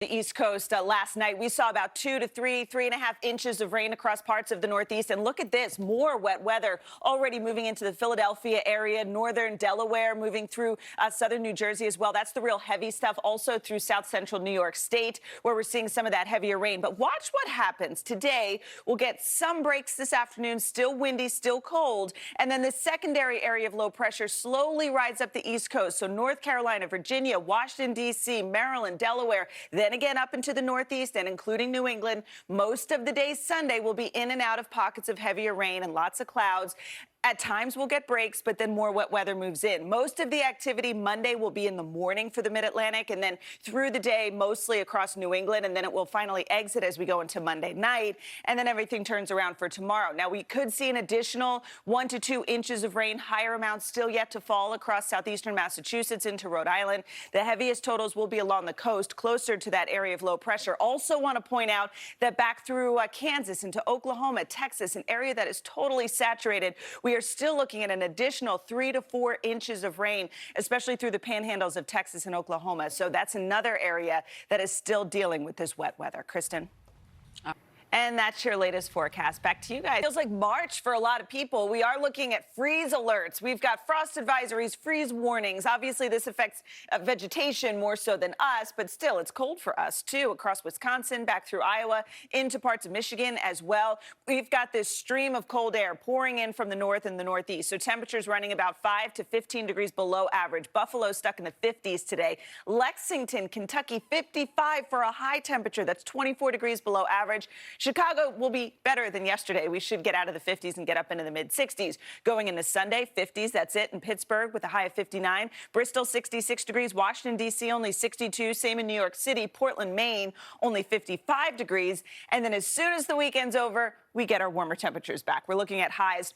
The East Coast last night, we saw about 2 to 3.5 inches of rain across parts of the Northeast. And look at this, more wet weather already moving into the Philadelphia area, northern Delaware, moving through southern New Jersey as well. That's the real heavy stuff. Also through south central New York State, where we're seeing some of that heavier rain. But watch what happens today. We'll get some breaks this afternoon, still windy, still cold. And then the secondary area of low pressure slowly rides up the East Coast. So North Carolina, Virginia, Washington, D.C., Maryland, Delaware, then again up into the Northeast and including New England. Most of the day Sunday will be in and out of pockets of heavier rain and lots of clouds. At times we'll get breaks, but then more wet weather moves in. Most of the activity Monday will be in the morning for the Mid-Atlantic and then through the day mostly across New England, and then it will finally exit as we go into Monday night, and then everything turns around for tomorrow. Now, we could see an additional 1 to 2 inches of rain, higher amounts still yet to fall across southeastern Massachusetts into Rhode Island. The heaviest totals will be along the coast, closer to that area of low pressure. Also want to point out that back through Kansas into Oklahoma, Texas, an area that is totally saturated, we are still looking at an additional 3 to 4 inches of rain, especially through the panhandles of Texas and Oklahoma. So that's another area that is still dealing with this wet weather. Kristen? And that's your latest forecast. Back to you guys. Feels like March for a lot of people. We are looking at freeze alerts. We've got frost advisories, freeze warnings. Obviously, this affects vegetation more so than us, but still, it's cold for us, too, across Wisconsin, back through Iowa, into parts of Michigan as well. We've got this stream of cold air pouring in from the north and the northeast, so temperatures running about 5 to 15 degrees below average. Buffalo stuck in the 50s today. Lexington, Kentucky, 55 for a high temperature. That's 24 degrees below average. Chicago will be better than yesterday. We should get out of the 50s and get up into the mid-60s. Going into Sunday, 50s, that's it in Pittsburgh with a high of 59. Bristol, 66 degrees. Washington, D.C., only 62. Same in New York City. Portland, Maine, only 55 degrees. And then as soon as the weekend's over, we get our warmer temperatures back. We're looking at highs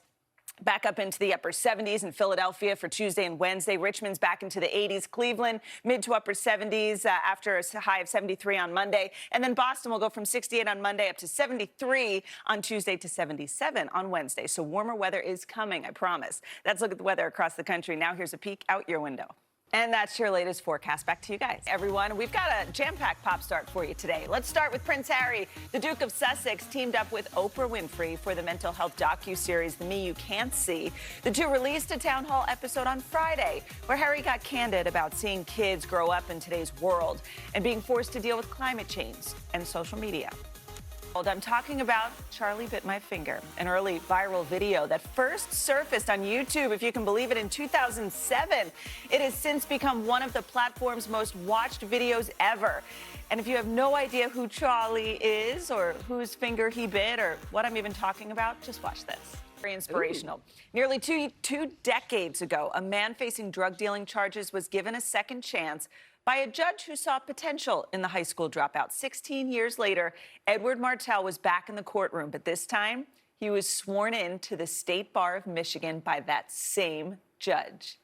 back up into the upper 70s in Philadelphia for Tuesday and Wednesday. Richmond's back into the 80s. Cleveland, mid to upper 70s after a high of 73 on Monday. And then Boston will go from 68 on Monday up to 73 on Tuesday to 77 on Wednesday. So warmer weather is coming, I promise. Let's look at the weather across the country. Now here's a peek out your window. And that's your latest forecast. Back to you guys. Everyone, we've got a jam-packed pop start for you today. Let's start with Prince Harry. The Duke of Sussex teamed up with Oprah Winfrey for the mental health docuseries The Me You Can't See. The two released a town hall episode on Friday where Harry got candid about seeing kids grow up in today's world and being forced to deal with climate change and social media. I'm talking about Charlie Bit My Finger, an early viral video that first surfaced on YouTube, if you can believe it, in 2007. It has since become one of the platform's most watched videos ever. And if you have no idea who Charlie is or whose finger he bit or what I'm even talking about, just watch this. Very inspirational. Ooh. Nearly two decades ago, a man facing drug dealing charges was given a second chance by a judge who saw potential in the high school dropout. 16 years later, Edward Martell was back in the courtroom, but this time he was sworn in to the State Bar of Michigan by that same judge.